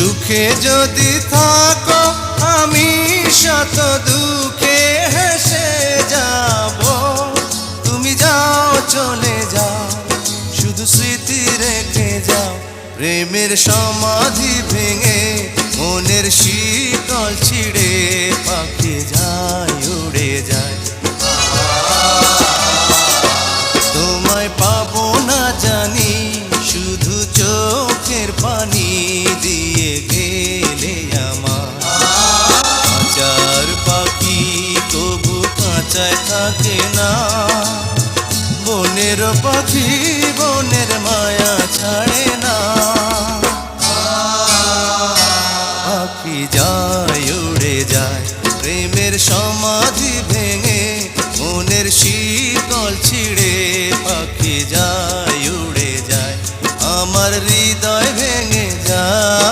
সুখে যদি থাকো আমি শত দুঃখে হেসে যাব। তুমি যাও চলে যাও, শুধু স্মৃতি রেখে যাও। প্রেমের সমাধি ভেঙে মনের শীতল ছিঁড়ে পাখি যায় উড়ে যায়। তোমায় পাবো না জানি, শুধু চোখের পানি দিয়ে গেলে আমার। খাঁচার পাখি তবু খাঁচায় থাকে না, বনের পাখি বনের মায়া ছাড়ে না। পাখি যায় উড়ে যায়, প্রেমের সমাধি ভেঙে মনের শীতল ছিঁড়ে পাখি যায় উড়ে যায়। আমার